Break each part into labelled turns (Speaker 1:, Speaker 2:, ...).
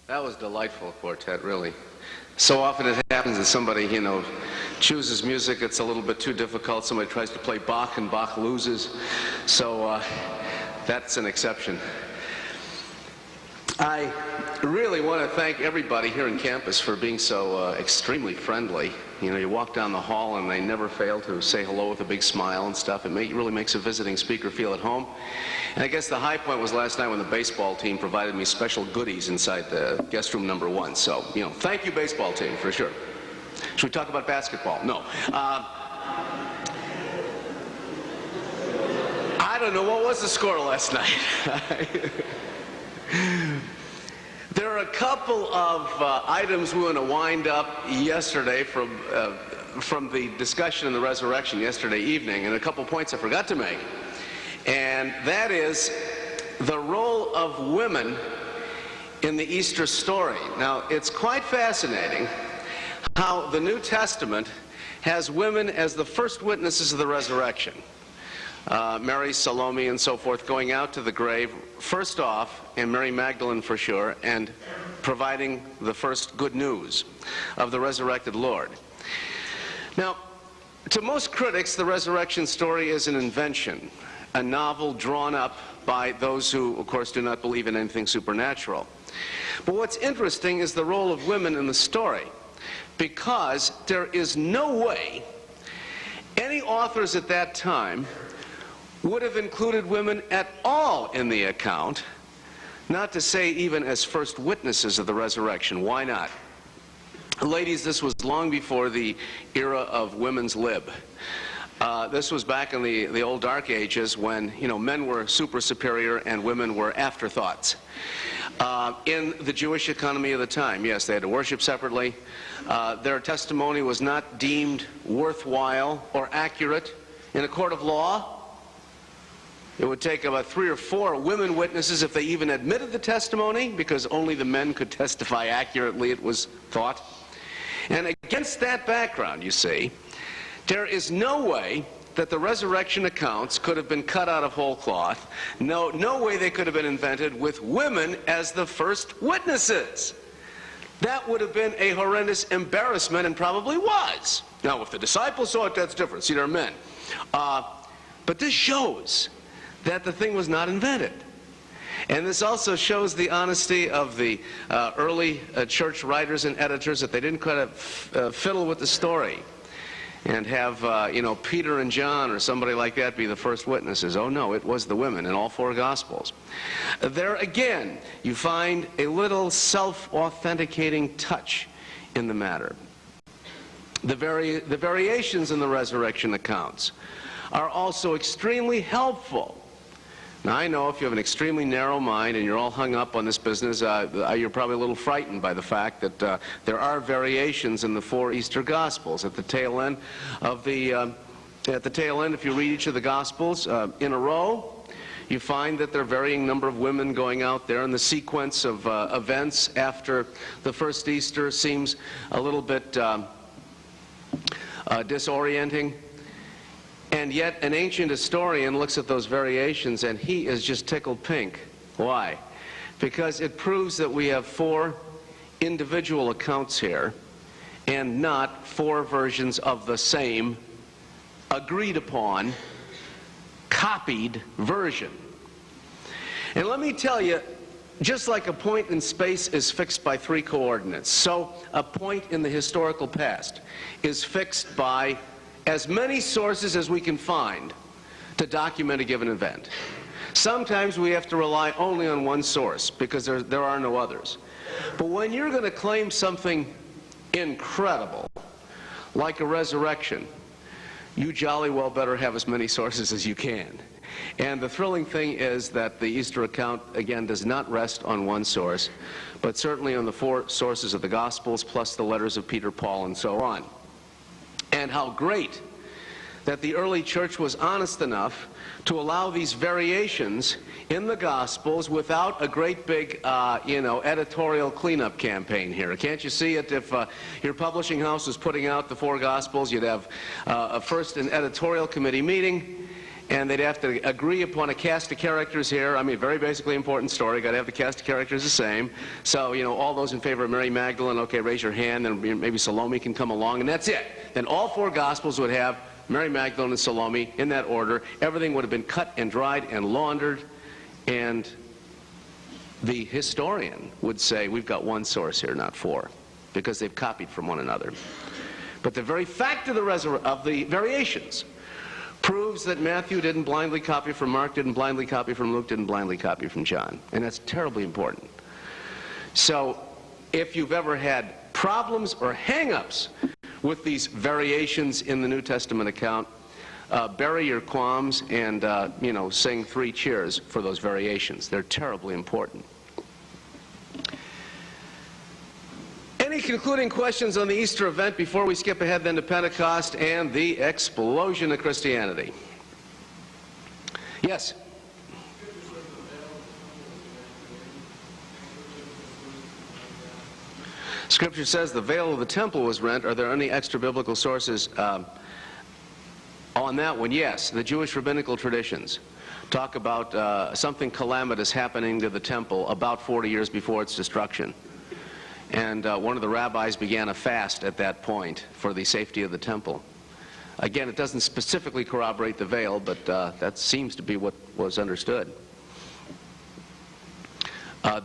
Speaker 1: That was delightful, quartet, really. So often it happens that somebody, chooses music that's a little bit too difficult. Somebody tries to play Bach and Bach loses. So that's an exception. I really want to thank everybody here on campus for being so extremely friendly. You walk down the hall and they never fail to say hello with a big smile and stuff. It really makes a visiting speaker feel at home. And I guess the high point was last night when the baseball team provided me special goodies inside the guest room number 1. So, thank you, baseball team, for sure. Should we talk about basketball? No. I don't know. What was the score last night? There are a couple of items we want to wind up yesterday from the discussion in the resurrection yesterday evening, and a couple points I forgot to make. And that is the role of women in the Easter story. Now, it's quite fascinating how the New Testament has women as the first witnesses of the resurrection. Mary, Salome, and so forth going out to the grave first off, and Mary Magdalene for sure, and providing the first good news of the resurrected Lord. Now, to most critics, the resurrection story is an invention, a novel drawn up by those who, of course, do not believe in anything supernatural. But what's interesting is the role of women in the story, because there is no way any authors at that time would have included women at all in the account, not to say even as first witnesses of the resurrection. Why not? Ladies, this was long before the era of women's lib. This was back in the old dark ages when, men were super superior and women were afterthoughts. In the Jewish economy of the time, yes, they had to worship separately. Their testimony was not deemed worthwhile or accurate in a court of law. It would take about 3 or 4 women witnesses if they even admitted the testimony, because only the men could testify accurately, it was thought. And against that background, you see, there is no way that the resurrection accounts could have been cut out of whole cloth. No way they could have been invented with women as the first witnesses. That would have been a horrendous embarrassment, and probably was. Now, if the disciples saw it, that's different. See, they're men. But this shows that the thing was not invented. And this also shows the honesty of the early church writers and editors, that they didn't kind of fiddle with the story and have, Peter and John or somebody like that be the first witnesses. Oh, no, it was the women in all 4 Gospels. There again, you find a little self-authenticating touch in the matter. The variations in the resurrection accounts are also extremely helpful. Now, I know if you have an extremely narrow mind and you're all hung up on this business, you're probably a little frightened by the fact that there are variations in the 4 Easter Gospels. At the tail end, if you read each of the Gospels in a row, you find that there are varying number of women going out there, and the sequence of events after the first Easter seems a little bit disorienting. And yet an ancient historian looks at those variations and he is just tickled pink. Why? Because it proves that we have 4 individual accounts here and not 4 versions of the same agreed upon, copied version. And let me tell you, just like a point in space is fixed by 3 coordinates, so a point in the historical past is fixed by as many sources as we can find to document a given event. Sometimes we have to rely only on one source because there are no others. But when you're going to claim something incredible, like a resurrection, you jolly well better have as many sources as you can. And the thrilling thing is that the Easter account, again, does not rest on one source, but certainly on the 4 sources of the Gospels, plus the letters of Peter, Paul, and so on. And how great that the early church was honest enough to allow these variations in the Gospels without a great big, editorial cleanup campaign here. Can't you see it? If your publishing house was putting out the 4 Gospels, you'd have first an editorial committee meeting, and they'd have to agree upon a cast of characters here. I mean, very basically important story. Got to have the cast of characters the same. So, you know, all those in favor of Mary Magdalene, okay, raise your hand, and maybe Salome can come along, and that's it. Then all four Gospels would have Mary Magdalene and Salome in that order. Everything would have been cut and dried and laundered, and the historian would say, we've got one source here, not four, because they've copied from one another. But the very fact of the variations proves that Matthew didn't blindly copy from Mark, didn't blindly copy from Luke, didn't blindly copy from John. And that's terribly important. So if you've ever had problems or hang-ups with these variations in the New Testament account, bury your qualms and, you know, sing 3 cheers for those variations. They're terribly important. Any concluding questions on the Easter event before we skip ahead then to Pentecost and the explosion of Christianity? Yes? Scripture says the veil of the temple was rent. Are there any extra biblical sources on that one? Yes. The Jewish rabbinical traditions talk about something calamitous happening to the temple about 40 years before its destruction. And one of the rabbis began a fast at that point for the safety of the temple. Again, it doesn't specifically corroborate the veil, but that seems to be what was understood.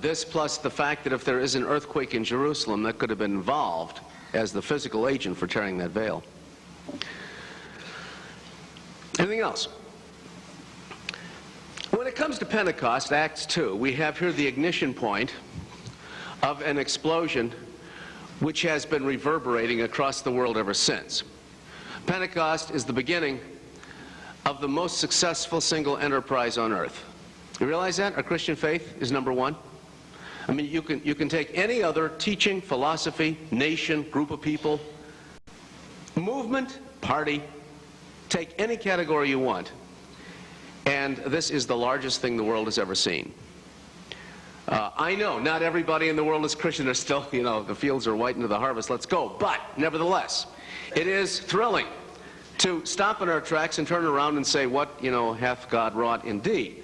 Speaker 1: This plus the fact that if there is an earthquake in Jerusalem, that could have been involved as the physical agent for tearing that veil. Anything else? When it comes to Pentecost, Acts 2, we have here the ignition point of an explosion which has been reverberating across the world ever since. Pentecost is the beginning of the most successful single enterprise on earth. You realize that? Our Christian faith is number one. I mean, you can take any other teaching, philosophy, nation, group of people, movement, party, take any category you want, and this is the largest thing the world has ever seen. I know not everybody in the world is Christian. There's still, you know, the fields are white into the harvest. Let's go. But nevertheless, it is thrilling to stop in our tracks and turn around and say, what, you know, hath God wrought indeed?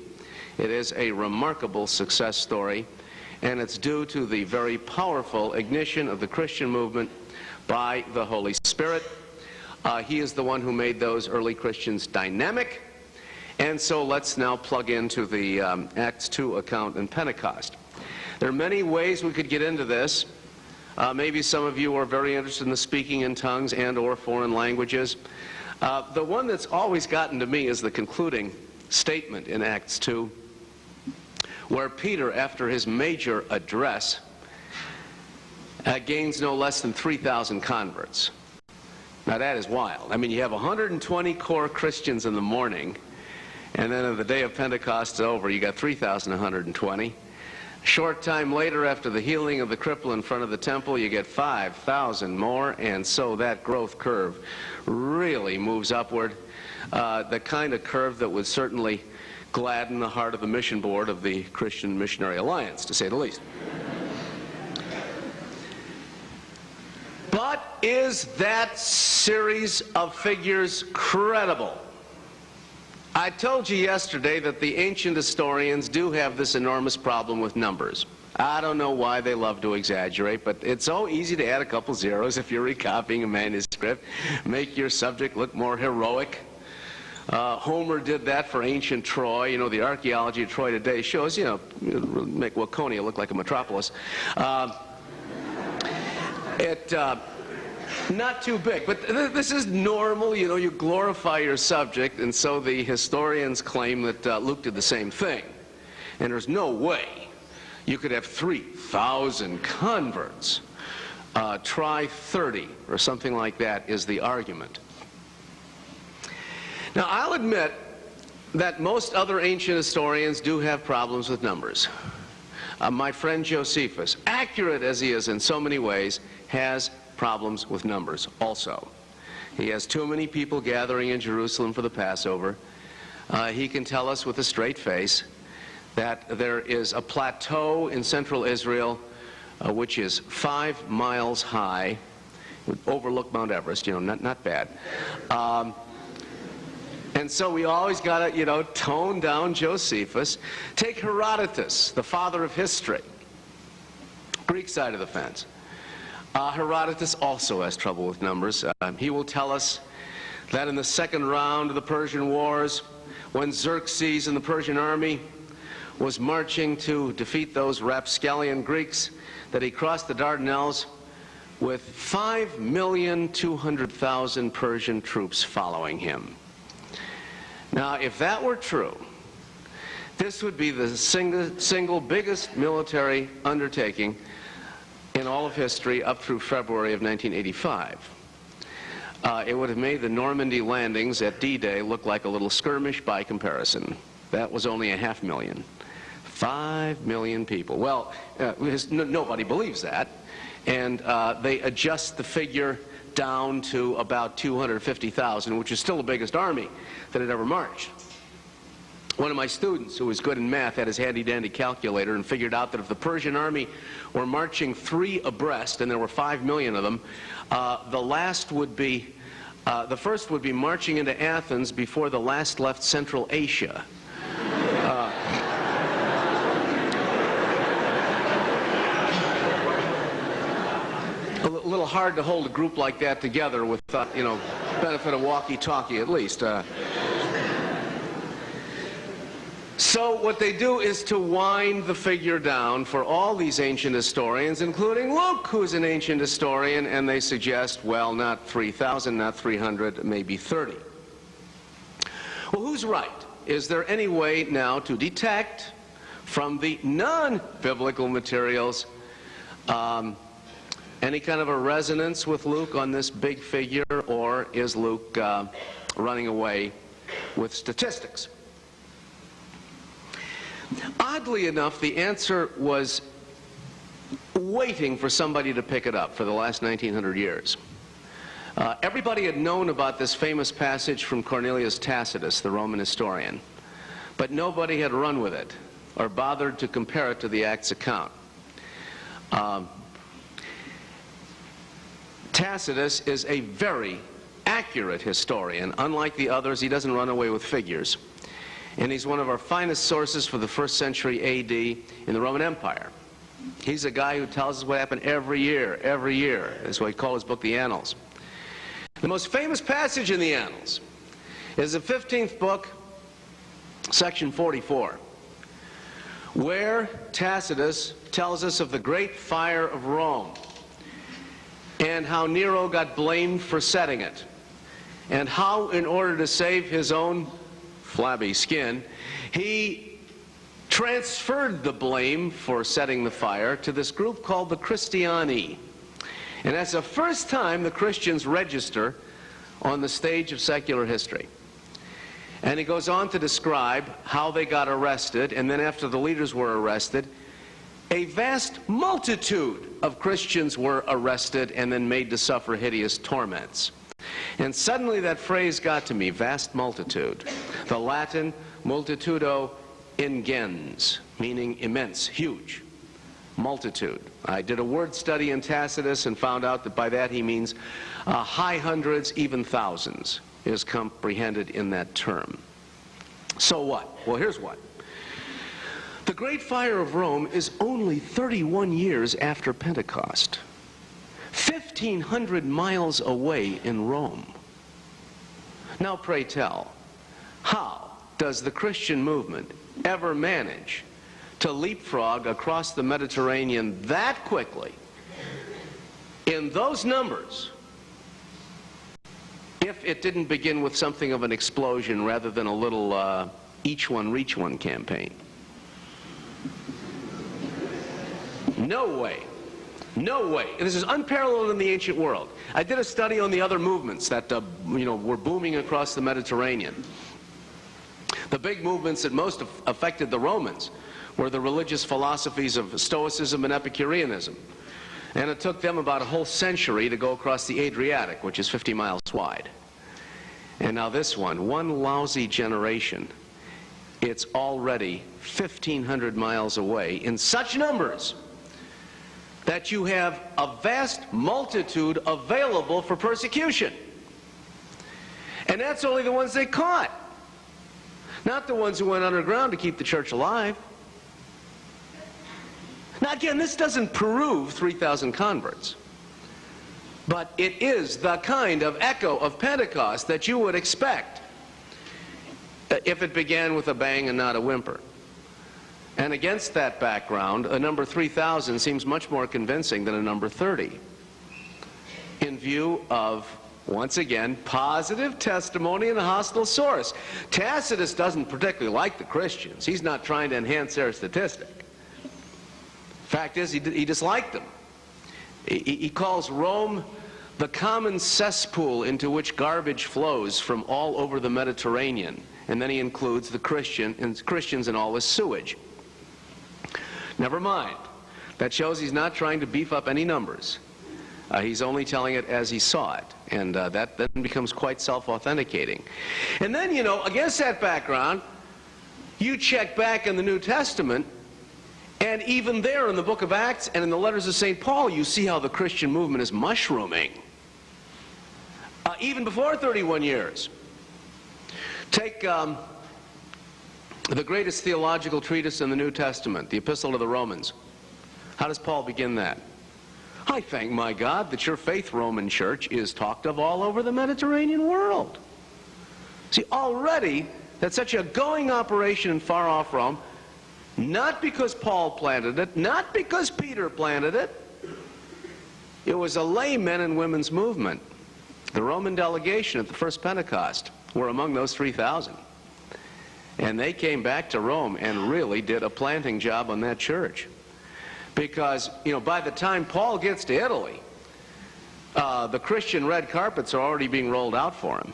Speaker 1: It is a remarkable success story, and it's due to the very powerful ignition of the Christian movement by the Holy Spirit. He is the one who made those early Christians dynamic. And so let's now plug into the Acts 2 account in Pentecost. There are many ways we could get into this. Maybe some of you are very interested in the speaking in tongues and or foreign languages. The one that's always gotten to me is the concluding statement in Acts 2, where Peter, after his major address, gains no less than 3,000 converts. Now that is wild. I mean, you have 120 core Christians in the morning, and then on the day of Pentecost is over, you got 3,120. A short time later, after the healing of the cripple in front of the temple, you get 5,000 more, and so that growth curve really moves upward. The kind of curve that would certainly gladden the heart of the mission board of the Christian Missionary Alliance, to say the least. But is that series of figures credible? I told you yesterday that the ancient historians do have this enormous problem with numbers. I don't know why they love to exaggerate, but it's so easy to add a couple zeros if you're recopying a manuscript, make your subject look more heroic. Homer did that for ancient Troy. You know, the archaeology of Troy today shows, you know, make Waconia look like a metropolis. Not too big, but this is normal. You know, you glorify your subject, and so the historians claim that Luke did the same thing. And there's no way you could have 3,000 converts. Try 30 or something like that is the argument. Now, I'll admit that most other ancient historians do have problems with numbers. My friend Josephus, accurate as he is in so many ways, has problems with numbers also. He has too many people gathering in Jerusalem for the Passover. He can tell us with a straight face that there is a plateau in central Israel which is 5 miles high, would overlook Mount Everest, you know, not bad. And so we always got to, tone down Josephus. Take Herodotus, the father of history. Greek side of the fence. Herodotus also has trouble with numbers. He will tell us that in the second round of the Persian Wars, when Xerxes and the Persian army was marching to defeat those rapscallion Greeks, that he crossed the Dardanelles with 5,200,000 Persian troops following him. Now, if that were true, this would be the single biggest military undertaking in all of history up through February of 1985. It would have made the Normandy landings at D-Day look like a little skirmish by comparison. That was only 500,000. 5 million people. Well, nobody believes that. And they adjust the figure down to about 250,000, which is still the biggest army that had ever marched. One of my students, who was good in math, had his handy-dandy calculator and figured out that if the Persian army were marching 3 abreast, and there were 5 million of them, the first would be marching into Athens before the last left Central Asia. A little hard to hold a group like that together with, benefit of walkie-talkie at least. So what they do is to wind the figure down for all these ancient historians, including Luke, who's an ancient historian, and they suggest, well, not 3,000, not 300, maybe 30. Well, who's right? Is there any way now to detect from the non-biblical materials any kind of a resonance with Luke on this big figure, or is Luke running away with statistics? Oddly enough, the answer was waiting for somebody to pick it up for the last 1900 years. Everybody had known about this famous passage from Cornelius Tacitus, the Roman historian, but nobody had run with it or bothered to compare it to the Acts account. Tacitus is a very accurate historian. Unlike the others, he doesn't run away with figures. And he's one of our finest sources for the 1st century A.D. in the Roman Empire. He's a guy who tells us what happened every year. That's why he called his book the Annals. The most famous passage in the Annals is the 15th book, section 44, where Tacitus tells us of the great fire of Rome and how Nero got blamed for setting it, and how, in order to save his own flabby skin, he transferred the blame for setting the fire to this group called the Christiani. And that's the first time the Christians register on the stage of secular history. And he goes on to describe how they got arrested, and then after the leaders were arrested, a vast multitude of Christians were arrested and then made to suffer hideous torments. And suddenly that phrase got to me, vast multitude. The Latin multitudo ingens, meaning immense, huge. Multitude. I did a word study in Tacitus and found out that by that he means high hundreds, even thousands, is comprehended in that term. So what? Well, here's what. The Great Fire of Rome is only 31 years after Pentecost. 1,500 miles away in Rome. Now, pray tell, how does the Christian movement ever manage to leapfrog across the Mediterranean that quickly, in those numbers, if it didn't begin with something of an explosion rather than a little each one reach one campaign? No way. No way. And this is unparalleled in the ancient world. I did a study on the other movements that were booming across the Mediterranean. The big movements that most affected the Romans were the religious philosophies of Stoicism and Epicureanism. And it took them about a whole century to go across the Adriatic, which is 50 miles wide. And now this one lousy generation, it's already 1,500 miles away in such numbers that you have a vast multitude available for persecution. And that's only the ones they caught. not the ones who went underground to keep the church alive. Now again, this doesn't prove 3,000 converts, but it is the kind of echo of Pentecost that you would expect if it began with a bang and not a whimper. And against that background, a number 3,000 seems much more convincing than a number 30, in view of, once again, positive testimony and a hostile source. Tacitus doesn't particularly like the Christians. He's not trying to enhance their statistic. Fact is, he disliked them. He calls Rome the common cesspool into which garbage flows from all over the Mediterranean. And then he includes the Christians in all this sewage. Never mind. That shows he's not trying to beef up any numbers. He's only telling it as he saw it. And that then becomes quite self-authenticating. And then, you know, against that background, you check back in the New Testament, and even there in the book of Acts and in the letters of St. Paul, you see how the Christian movement is mushrooming. Even before 31 years. Take the greatest theological treatise in the New Testament, the Epistle to the Romans. How does Paul begin that? I thank my God that your faith, Roman Church, is talked of all over the Mediterranean world. See, already, that's such a going operation in far-off Rome, not because Paul planted it, not because Peter planted it. It was a lay men and women's movement. The Roman delegation at the first Pentecost were among those 3,000. And they came back to Rome and really did a planting job on that church. Because, you know, by the time Paul gets to Italy, the Christian red carpets are already being rolled out for him.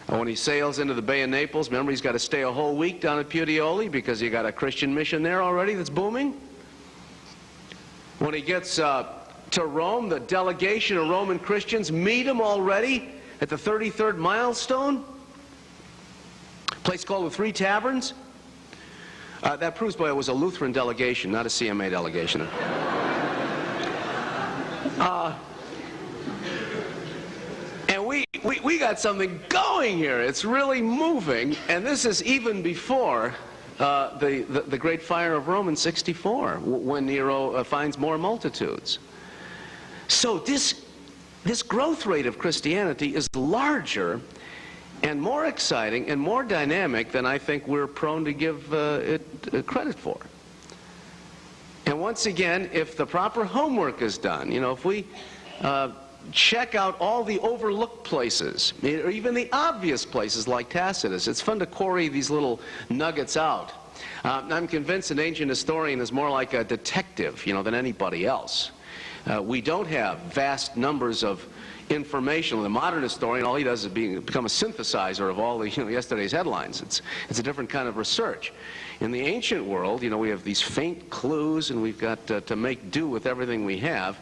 Speaker 1: And when he sails into the Bay of Naples, remember he's got to stay a whole week down at Puteoli because you got a Christian mission there already that's booming. When he gets to Rome, the delegation of Roman Christians meet him already at the 33rd milestone, a place called the Three Taverns. That proves, boy, it was a Lutheran delegation, not a CMA delegation. And we got something going here. It's really moving, and this is even before the Great Fire of Rome in 64, when Nero finds more multitudes. So this growth rate of Christianity is larger and more exciting and more dynamic than I think we're prone to give it credit for. And once again, if the proper homework is done, you know, if we check out all the overlooked places, or even the obvious places like Tacitus, it's fun to quarry these little nuggets out. I'm convinced an ancient historian is more like a detective, you know, than anybody else. We don't have vast numbers of information. The modern historian, all he does is become a synthesizer of all the, yesterday's headlines. It's a different kind of research. In the ancient world, we have these faint clues, and we've got to make do with everything we have.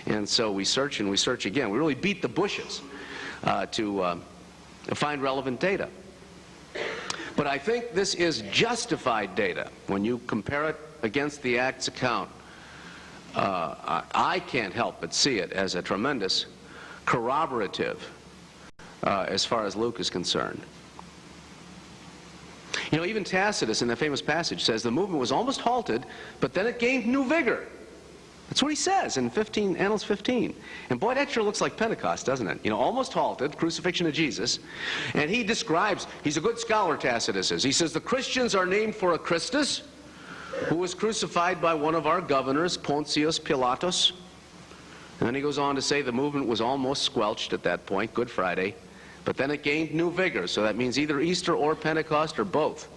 Speaker 1: And so we search and we search again. We really beat the bushes to find relevant data. But I think this is justified data when you compare it against the Acts account. I can't help but see it as a tremendous corroborative as far as Luke is concerned. Even Tacitus in that famous passage says the movement was almost halted, but then it gained new vigor. That's what he says in Annals 15. And boy, that sure looks like Pentecost, doesn't it? Almost halted, crucifixion of Jesus. And he describes, he's a good scholar, Tacitus is. He says the Christians are named for a Christus who was crucified by one of our governors, Pontius Pilatus. And then he goes on to say the movement was almost squelched at that point, Good Friday, but then it gained new vigor. So that means either Easter or Pentecost or both.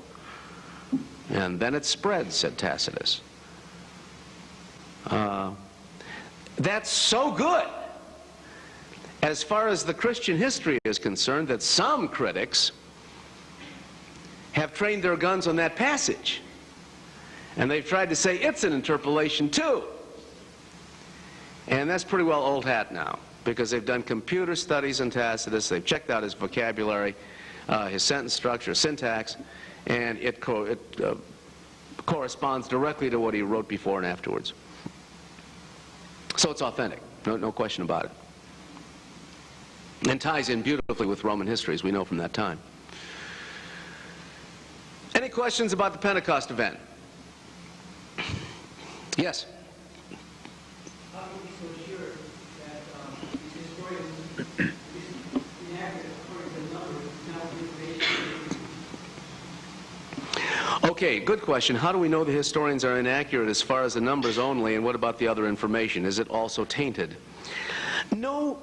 Speaker 1: And then it spread, said Tacitus. That's so good as far as the Christian history is concerned that some critics have trained their guns on that passage. And they've tried to say it's an interpolation too. And that's pretty well old hat now, because they've done computer studies on Tacitus, they've checked out his vocabulary, his sentence structure, syntax, and it corresponds directly to what he wrote before and afterwards. So it's authentic, no question about it. And ties in beautifully with Roman history, as we know from that time. questions about the Pentecost event? Yes?
Speaker 2: How can we be so sure that these historians is inaccurate according to the numbers, not the information?
Speaker 1: Okay, good question. How do we know the historians are inaccurate as far as the numbers only, and what about the other information? Is it also tainted? No,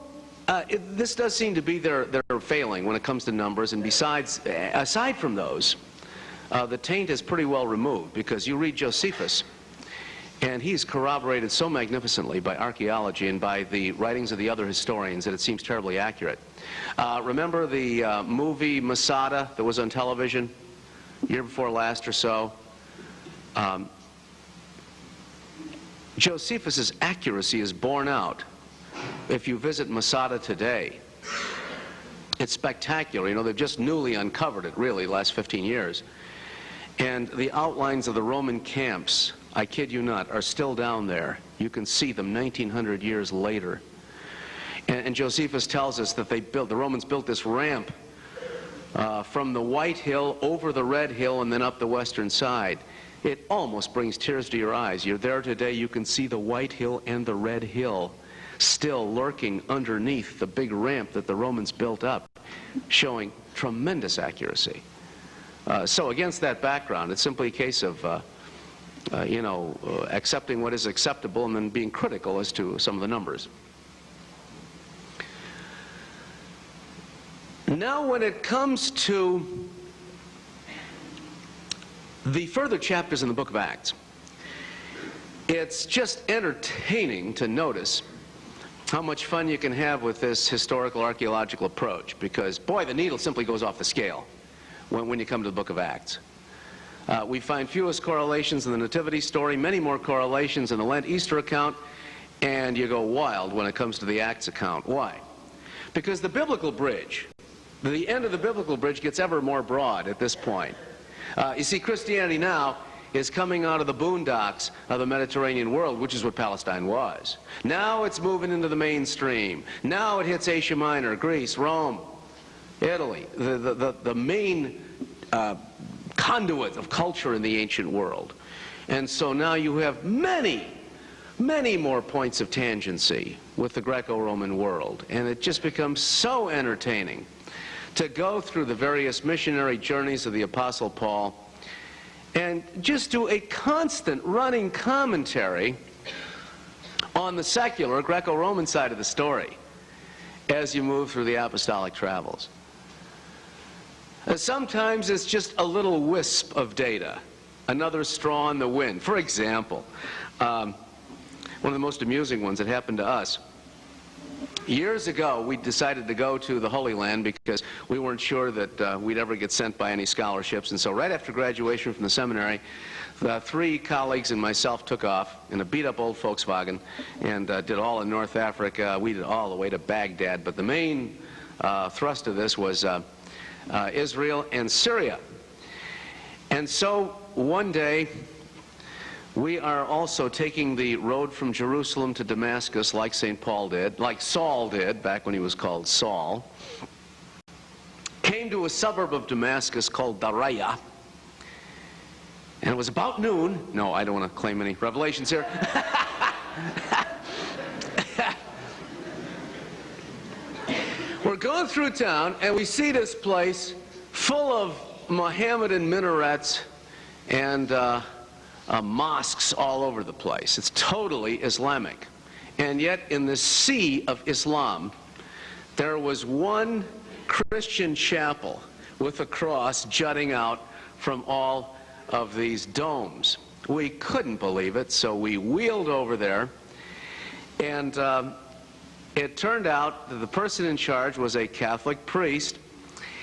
Speaker 1: this does seem to be their failing when it comes to numbers, and besides, aside from those, the taint is pretty well removed, because you read Josephus, and he's corroborated so magnificently by archaeology and by the writings of the other historians that it seems terribly accurate. Remember the movie Masada that was on television year before last or so? Josephus's accuracy is borne out if you visit Masada today. It's spectacular. You know, they've just newly uncovered it, really, the last 15 years. And the outlines of the Roman camps, I kid you not, are still down there. You can see them 1900 years later. And Josephus tells us that the Romans built this ramp from the White Hill over the Red Hill and then up the western side. It almost brings tears to your eyes. You're there today, you can see the White Hill and the Red Hill still lurking underneath the big ramp that the Romans built up, showing tremendous accuracy. So against that background, it's simply a case of, accepting what is acceptable and then being critical as to some of the numbers. Now, when it comes to the further chapters in the book of Acts, it's just entertaining to notice how much fun you can have with this historical archaeological approach, because, boy, the needle simply goes off the scale when you come to the book of Acts. We find fewest correlations in the Nativity story, many more correlations in the Lent-Easter account, and you go wild when it comes to the Acts account. Why? Because the biblical bridge, the end of the biblical bridge, gets ever more broad at this point. You see, Christianity now is coming out of the boondocks of the Mediterranean world, which is what Palestine was. Now it's moving into the mainstream. Now it hits Asia Minor, Greece, Rome, Italy, the main conduit of culture in the ancient world. And so now you have many, many more points of tangency with the Greco-Roman world. And it just becomes so entertaining to go through the various missionary journeys of the Apostle Paul and just do a constant running commentary on the secular Greco-Roman side of the story as you move through the apostolic travels. Sometimes it's just a little wisp of data, another straw in the wind. For example, one of the most amusing ones that happened to us. Years ago, we decided to go to the Holy Land because we weren't sure that we'd ever get sent by any scholarships. And so right after graduation from the seminary, the 3 colleagues and myself took off in a beat-up old Volkswagen and did all in North Africa. We did all the way to Baghdad. But the main thrust of this was Israel and Syria. And so one day, we are also taking the road from Jerusalem to Damascus like St. Paul did, like Saul did back when he was called Saul. Came to a suburb of Damascus called Daraya. And it was about noon. No, I don't want to claim any revelations here. We're going through town and we see this place full of Mohammedan minarets and mosques all over the place. It's totally Islamic. And yet in the sea of Islam, there was one Christian chapel with a cross jutting out from all of these domes. We couldn't believe it, so we wheeled over there, and it turned out that the person in charge was a Catholic priest.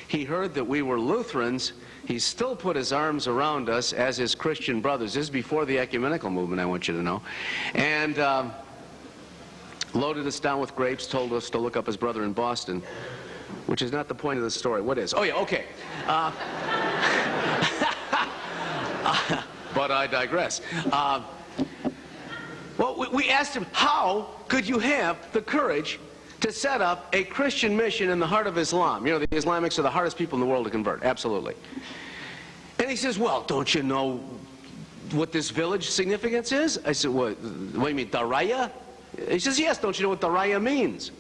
Speaker 1: He heard that we were Lutherans. He still put his arms around us as his Christian brothers. This is before the ecumenical movement, I want you to know. And loaded us down with grapes, told us to look up his brother in Boston, which is not the point of the story. What is? Oh, yeah, okay. But I digress. Well, we asked him, how could you have the courage to set up a Christian mission in the heart of Islam? You know, the Islamics are the hardest people in the world to convert, absolutely. And he says, well, don't you know what this village significance is? I said, what do you mean, Daraya? He says, yes, don't you know what Daraya means?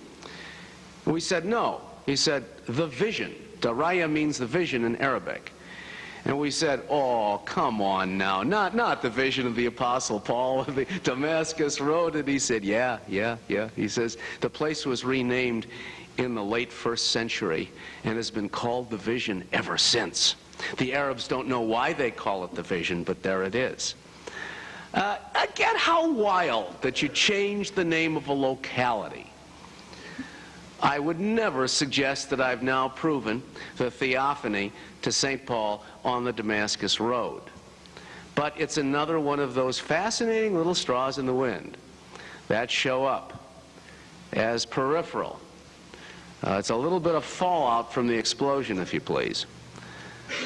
Speaker 1: We said, no. He said, the vision. Daraya means the vision in Arabic. And we said, oh, come on now, not the vision of the Apostle Paul of the Damascus Road. And he said, yeah. He says, the place was renamed in the late 1st century and has been called the Vision ever since. The Arabs don't know why they call it the Vision, but there it is. Again, how wild that you change the name of a locality. I would never suggest that I've now proven the theophany to St. Paul on the Damascus Road. But it's another one of those fascinating little straws in the wind that show up as peripheral. It's a little bit of fallout from the explosion, if you please.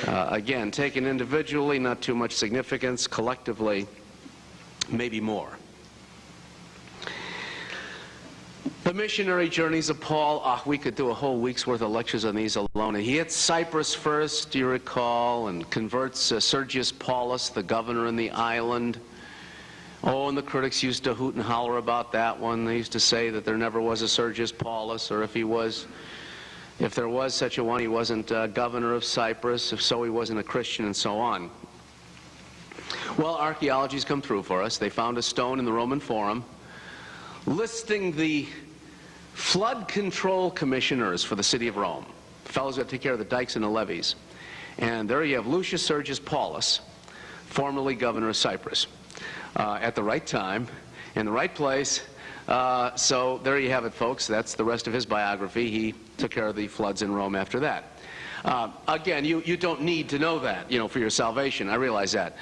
Speaker 1: Again, taken individually, not too much significance. Collectively, maybe more. The missionary journeys of Paul, we could do a whole week's worth of lectures on these alone. He hits Cyprus first, do you recall, and converts Sergius Paulus, the governor in the island. Oh, and the critics used to hoot and holler about that one. They used to say that there never was a Sergius Paulus, or if there was such a one, he wasn't governor of Cyprus. If so, he wasn't a Christian, and so on. Well, archaeology's come through for us. They found a stone in the Roman Forum listing the flood control commissioners for the city of Rome, the fellows that take care of the dikes and the levees. And there you have Lucius Sergius Paulus, formerly governor of Cyprus, at the right time, in the right place. So there you have it, folks. That's the rest of his biography. He took care of the floods in Rome after that. Again, you don't need to know that, for your salvation. I realize that.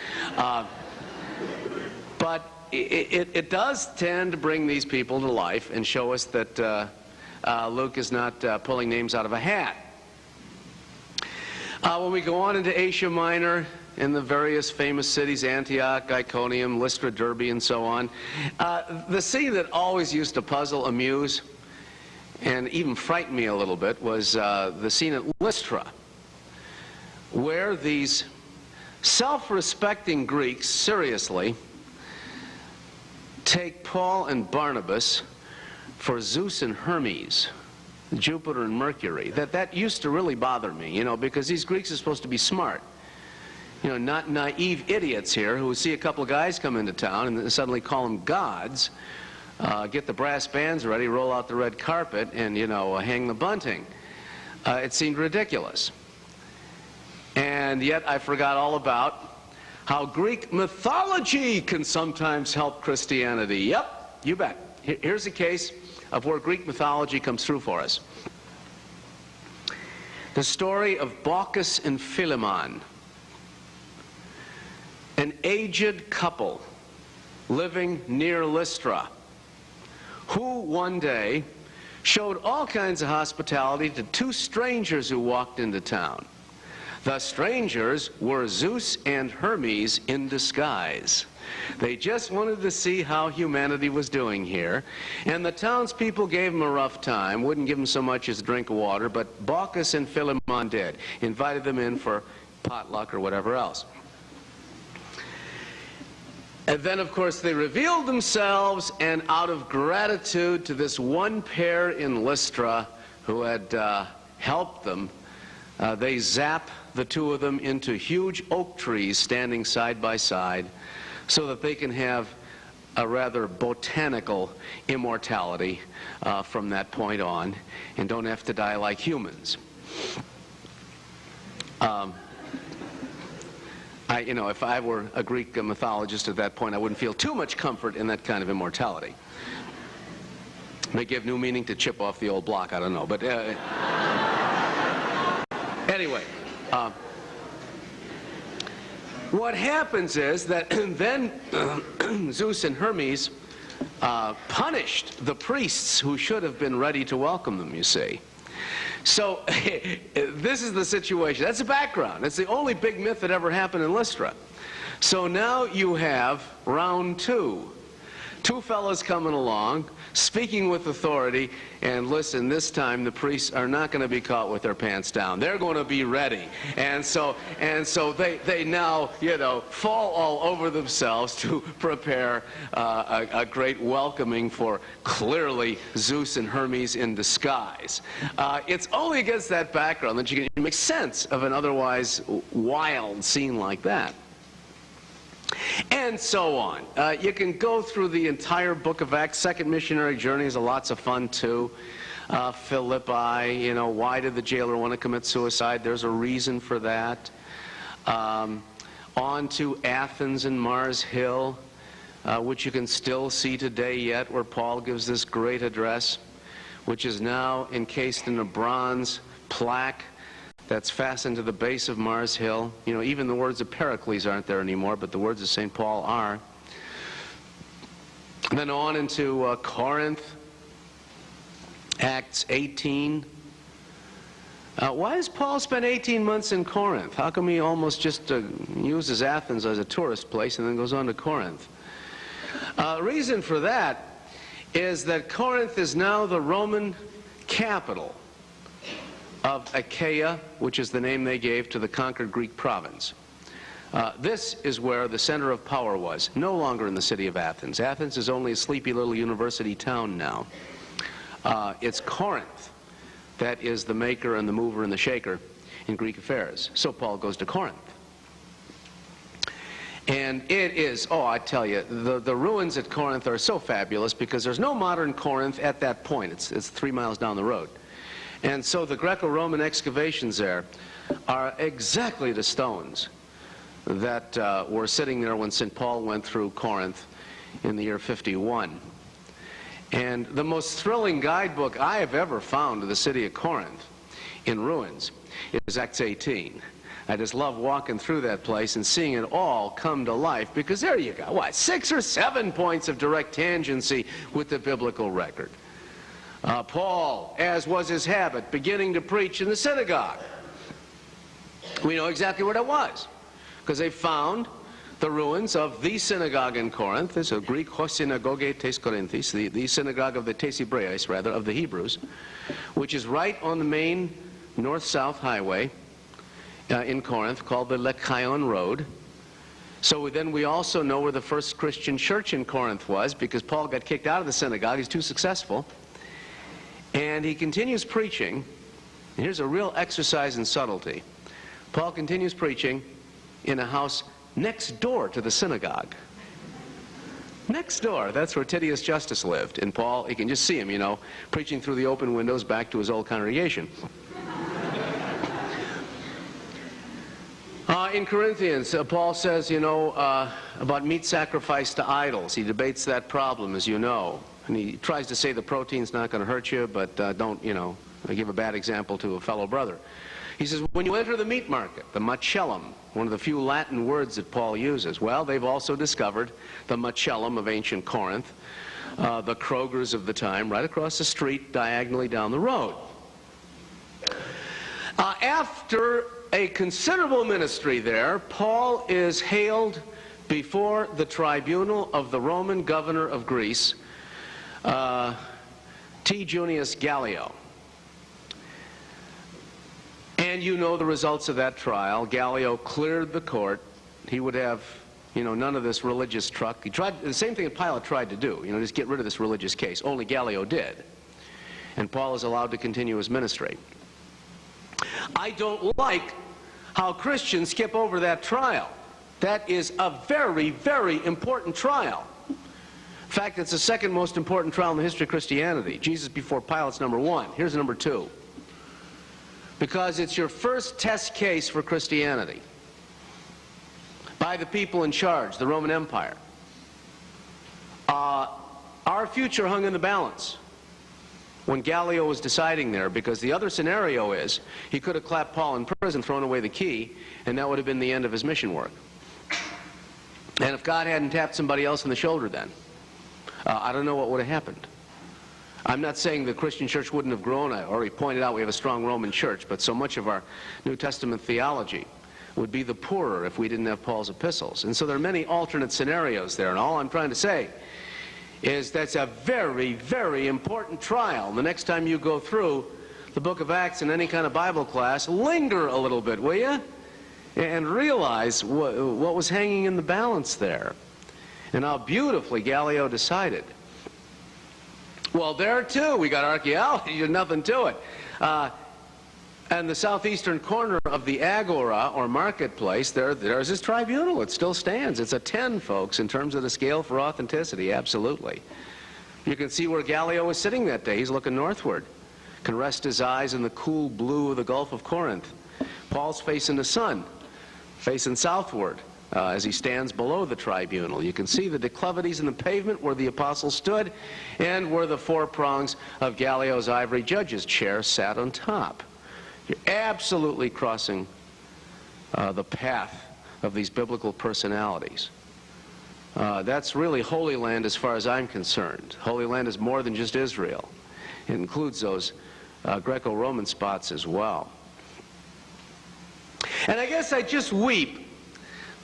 Speaker 1: But it does tend to bring these people to life and show us that Luke is not pulling names out of a hat. When we go on into Asia Minor, in the various famous cities, Antioch, Iconium, Lystra, Derbe, and so on, the scene that always used to puzzle, amuse, and even frighten me a little bit was the scene at Lystra, where these self-respecting Greeks, seriously, take Paul and Barnabas for Zeus and Hermes, Jupiter and Mercury. That used to really bother me, because these Greeks are supposed to be smart. Not naive idiots here who see a couple of guys come into town and suddenly call them gods, get the brass bands ready, roll out the red carpet, and, hang the bunting. It seemed ridiculous. And yet I forgot all about how Greek mythology can sometimes help Christianity. Yep, you bet. Here's a case of where Greek mythology comes through for us. The story of Baucis and Philemon, an aged couple living near Lystra, who one day showed all kinds of hospitality to two strangers who walked into town. The strangers were Zeus and Hermes in disguise. They just wanted to see how humanity was doing here, and the townspeople gave them a rough time, wouldn't give them so much as a drink of water, but Baucis and Philemon did, invited them in for potluck or whatever else. And then, of course, they revealed themselves, and out of gratitude to this one pair in Lystra who had helped them, they zap the two of them into huge oak trees standing side by side so that they can have a rather botanical immortality from that point on and don't have to die like humans. If I were a Greek mythologist at that point, I wouldn't feel too much comfort in that kind of immortality. May give new meaning to chip off the old block, I don't know. But anyway, what happens is that then Zeus and Hermes punished the priests who should have been ready to welcome them, you see. So this is the situation. That's the background. It's the only big myth that ever happened in Lystra. So now you have round two. Two fellows coming along, speaking with authority, and listen, this time the priests are not going to be caught with their pants down. They're going to be ready. And so they now, fall all over themselves to prepare a great welcoming for clearly Zeus and Hermes in disguise. It's only against that background that you can make sense of an otherwise wild scene like that. And so on. You can go through the entire book of Acts. Second missionary journeys are lots of fun too. Philippi, why did the jailer want to commit suicide? There's a reason for that. On to Athens and Mars Hill, which you can still see today yet, where Paul gives this great address, which is now encased in a bronze plaque that's fastened to the base of Mars Hill. Even the words of Pericles aren't there anymore, but the words of St. Paul are. And then on into Corinth, Acts 18. Why does Paul spend 18 months in Corinth? How come he almost just uses Athens as a tourist place and then goes on to Corinth? The reason for that is that Corinth is now the Roman capital of Achaia, which is the name they gave to the conquered Greek province. This is where the center of power was, no longer in the city of Athens. Athens is only a sleepy little university town now. It's Corinth that is the maker and the mover and the shaker in Greek affairs. So Paul goes to Corinth. And it is, I tell you, the ruins at Corinth are so fabulous because there's no modern Corinth at that point. It's 3 miles down the road. And so the Greco-Roman excavations there are exactly the stones that were sitting there when St. Paul went through Corinth in the year 51. And the most thrilling guidebook I have ever found to the city of Corinth in ruins is Acts 18. I just love walking through that place and seeing it all come to life, because there you go, 6 or 7 points of direct tangency with the biblical record. Paul, as was his habit, beginning to preach in the synagogue. We know exactly where that was, because they found the ruins of the synagogue in Corinth. There's a Greek synagoge tes Corinthis, the synagogue of the tes Hebreis, rather, of the Hebrews, which is right on the main north-south highway in Corinth, called the Lekaion Road. So then we also know where the first Christian church in Corinth was, because Paul got kicked out of the synagogue. He's too successful. And he continues preaching. And here's a real exercise in subtlety. Paul continues preaching in a house next door to the synagogue. Next door. That's where Titius Justus lived. And Paul, you can just see him, preaching through the open windows back to his old congregation. In Corinthians, Paul says, about meat sacrificed to idols. He debates that problem, as you know. And he tries to say the protein's not going to hurt you, but don't, give a bad example to a fellow brother. He says, when you enter the meat market, the macellum, one of the few Latin words that Paul uses, well, they've also discovered the macellum of ancient Corinth, the Krogers of the time, right across the street, diagonally down the road. After a considerable ministry there, Paul is hailed before the tribunal of the Roman governor of Greece, T. Junius Gallio. And you know the results of that trial. Gallio cleared the court. He would have, none of this religious truck. He tried the same thing that Pilate tried to do, just get rid of this religious case. Only Gallio did. And Paul is allowed to continue his ministry. I don't like how Christians skip over that trial. That is a very, very important trial. In fact, it's the second most important trial in the history of Christianity. Jesus before Pilate's number 1. Here's number 2. Because it's your first test case for Christianity by the people in charge, the Roman Empire. Our future hung in the balance when Gallio was deciding there, because the other scenario is he could have clapped Paul in prison, thrown away the key, and that would have been the end of his mission work. And if God hadn't tapped somebody else on the shoulder then, I don't know what would have happened. I'm not saying the Christian church wouldn't have grown. I already pointed out we have a strong Roman church, but so much of our New Testament theology would be the poorer if we didn't have Paul's epistles. And so there are many alternate scenarios there, and all I'm trying to say is that's a very, very important trial. The next time you go through the book of Acts in any kind of Bible class, linger a little bit, will you? And realize what was hanging in the balance there and how beautifully Gallio decided. Well, there too, we got archaeology, there's nothing to it. And the southeastern corner of the agora, or marketplace, there's his tribunal. It still stands. It's a 10, folks, in terms of the scale for authenticity, absolutely. You can see where Gallio was sitting that day. He's looking northward. Can rest his eyes in the cool blue of the Gulf of Corinth. Paul's facing the sun, facing southward, as he stands below the tribunal. You can see the declivities in the pavement where the apostle stood and where the four prongs of Gallio's ivory judge's chair sat on top. You're absolutely crossing the path of these biblical personalities. That's really Holy Land as far as I'm concerned. Holy Land is more than just Israel. It includes those Greco-Roman spots as well. And I guess I just weep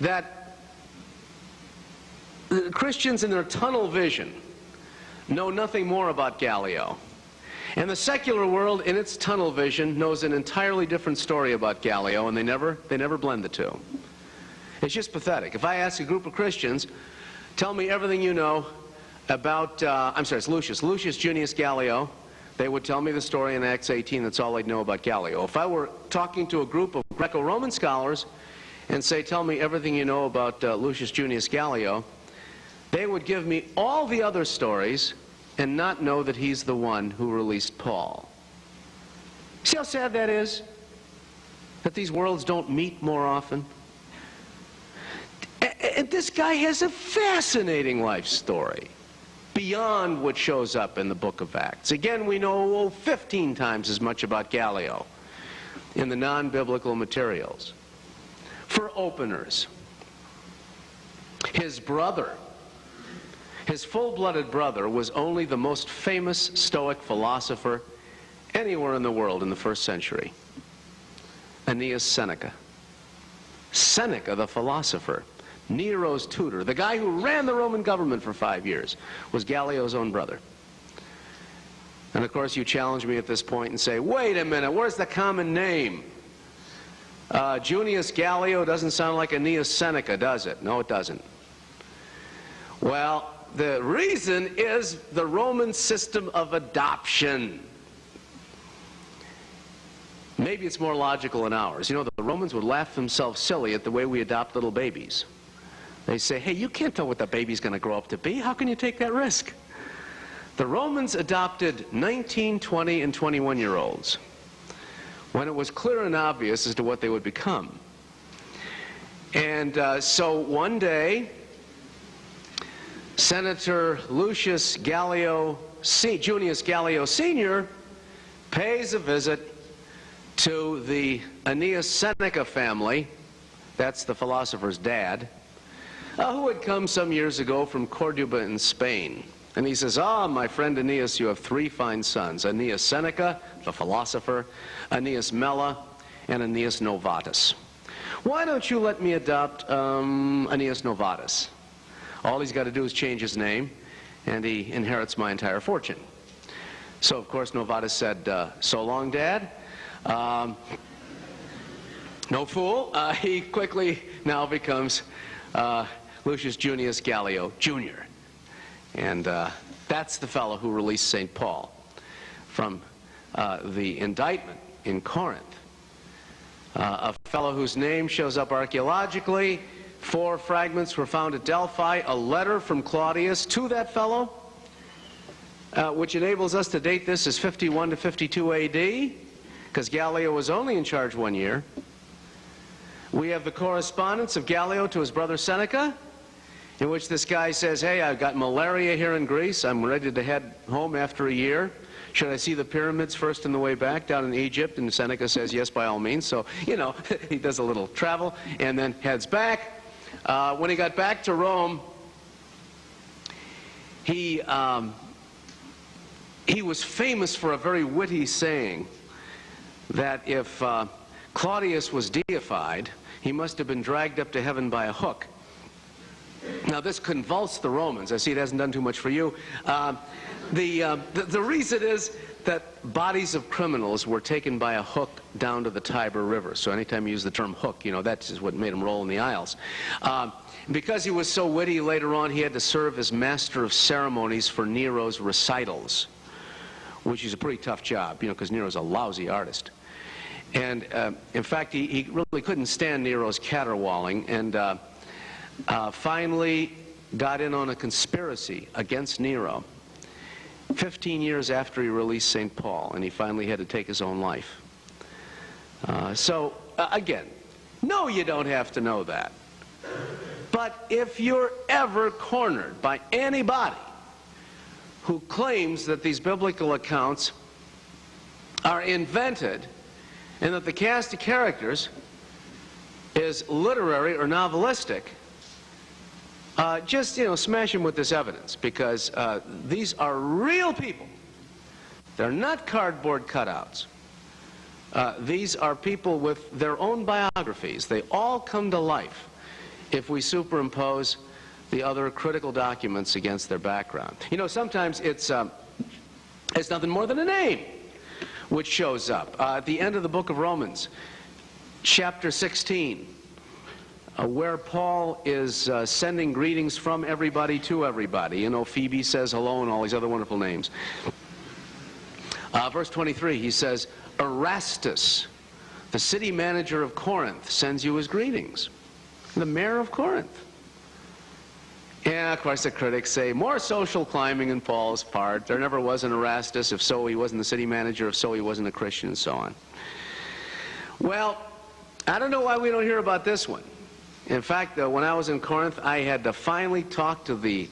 Speaker 1: that Christians in their tunnel vision know nothing more about Gallio. And the secular world, in its tunnel vision, knows an entirely different story about Gallio, and they never blend the two. It's just pathetic. If I ask a group of Christians, tell me everything you know about, it's Lucius Junius Gallio, they would tell me the story in Acts 18. That's all they'd know about Gallio. If I were talking to a group of Greco-Roman scholars and say, tell me everything you know about Lucius Junius Gallio, they would give me all the other stories and not know that he's the one who released Paul. See how sad that is? That these worlds don't meet more often? And this guy has a fascinating life story beyond what shows up in the book of Acts. Again, we know 15 times as much about Gallio in the non-biblical materials. For openers, his brother, his full-blooded brother, was only the most famous Stoic philosopher anywhere in the world in the first century. Aeneas Seneca. Seneca, the philosopher, Nero's tutor, the guy who ran the Roman government for 5 years, was Gallio's own brother. And of course you challenge me at this point and say, wait a minute, where's the common name? Junius Gallio doesn't sound like Aeneas Seneca, does it? No, it doesn't. Well, the reason is the Roman system of adoption. Maybe it's more logical than ours. You know, the Romans would laugh themselves silly at the way we adopt little babies. They say, hey, you can't tell what the baby's going to grow up to be. How can you take that risk? The Romans adopted 19, 20, and 21-year-olds when it was clear and obvious as to what they would become. And so one day, Senator Lucius Gallio, Junius Gallio Sr. pays a visit to the Aeneas Seneca family, that's the philosopher's dad, who had come some years ago from Cordoba in Spain. And he says, my friend Aeneas, you have 3 fine sons, Aeneas Seneca, the philosopher, Aeneas Mela, and Aeneas Novatus. Why don't you let me adopt Aeneas Novatus? All he's got to do is change his name, and he inherits my entire fortune. So, of course, Novatus said, so long, Dad. No fool. He quickly now becomes Lucius Junius Gallio, Jr. And that's the fellow who released St. Paul from the indictment in Corinth. A fellow whose name shows up archaeologically. 4 fragments were found at Delphi, a letter from Claudius to that fellow, which enables us to date this as 51 to 52 AD, because Gallio was only in charge 1 year. We have the correspondence of Gallio to his brother Seneca, in which this guy says, hey, I've got malaria here in Greece. I'm ready to head home after a year. Should I see the pyramids first on the way back down in Egypt? And Seneca says, yes, by all means. So, you know, he does a little travel and then heads back. When he got back to Rome, he was famous for a very witty saying that if Claudius was deified, he must have been dragged up to heaven by a hook. Now, this convulsed the Romans. I see it hasn't done too much for you. The reason is that bodies of criminals were taken by a hook down to the Tiber River. So anytime you use the term hook, that is what made him roll in the aisles. Because he was so witty, later on he had to serve as master of ceremonies for Nero's recitals, which is a pretty tough job, because Nero's a lousy artist. And in fact, he really couldn't stand Nero's caterwauling, and finally got in on a conspiracy against Nero 15 years after he released St. Paul, and he finally had to take his own life. Again, no, you don't have to know that. But if you're ever cornered by anybody who claims that these biblical accounts are invented and that the cast of characters is literary or novelistic, just smash them with this evidence, because these are real people. They're not cardboard cutouts. These are people with their own biographies. They all come to life if we superimpose the other critical documents against their background. Sometimes it's nothing more than a name which shows up. At the end of the book of Romans, chapter 16, where Paul is sending greetings from everybody to everybody. Phoebe says hello and all these other wonderful names. Verse 23, he says, Erastus, the city manager of Corinth, sends you his greetings. The mayor of Corinth. Yeah, of course, the critics say, more social climbing in Paul's part. There never was an Erastus. If so, he wasn't the city manager. If so, he wasn't a Christian, and so on. Well, I don't know why we don't hear about this one. In fact, when I was in Corinth, I had to finally talk to the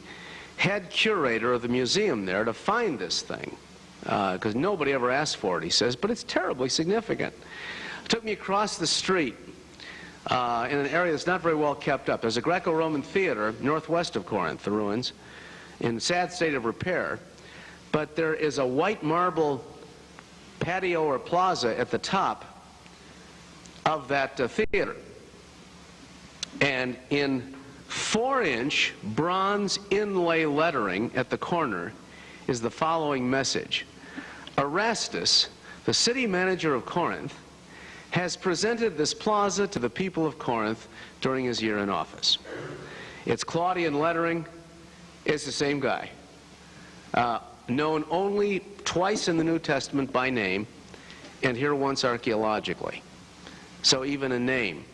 Speaker 1: head curator of the museum there to find this thing, because nobody ever asked for it, he says, but it's terribly significant. It took me across the street in an area that's not very well kept up. There's a Greco-Roman theater northwest of Corinth, the ruins, in a sad state of repair, but there is a white marble patio or plaza at the top of that theater. And in 4-inch bronze inlay lettering at the corner is the following message. Erastus, the city manager of Corinth, has presented this plaza to the people of Corinth during his year in office. It's Claudian lettering. It's the same guy. Known only twice in the New Testament by name, and here once archaeologically. So even a name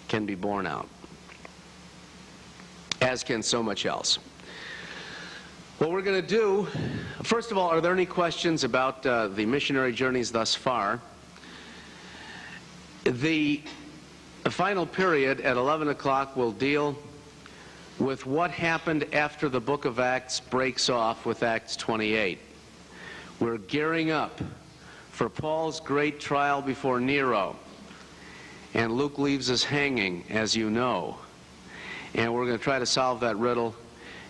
Speaker 1: can be borne out, as can so much else. What we're going to do, first of all, are there any questions about the missionary journeys thus far? The final period at 11 o'clock will deal with what happened after the book of Acts breaks off with Acts 28. We're gearing up for Paul's great trial before Nero. And Luke leaves us hanging, as you know. And we're going to try to solve that riddle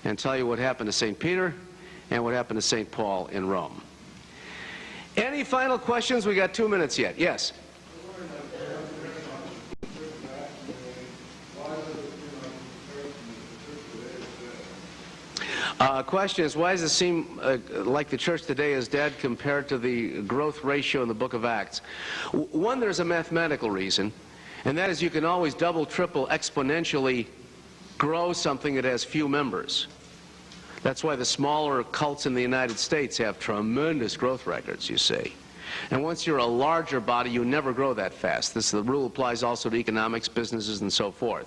Speaker 1: and tell you what happened to St. Peter and what happened to St. Paul in Rome. Any final questions? We got 2 minutes yet. Yes? Question is, why does it seem like the church today is dead compared to the growth ratio in the book of Acts? One, there's a mathematical reason, and that is you can always double, triple, exponentially grow something that has few members. That's why the smaller cults in the United States have tremendous growth records, you see. And once you're a larger body, you never grow that fast. The rule applies also to economics, businesses, and so forth.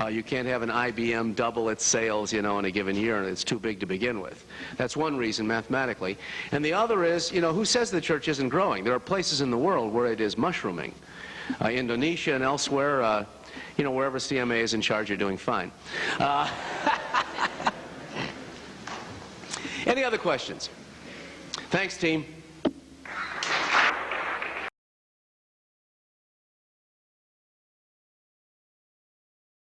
Speaker 1: You can't have an IBM double its sales, in a given year, and it's too big to begin with. That's one reason mathematically. And the other is, who says the church isn't growing? There are places in the world where it is mushrooming. Indonesia and elsewhere, wherever CMA is in charge, you're doing fine. Any other questions? Thanks, team.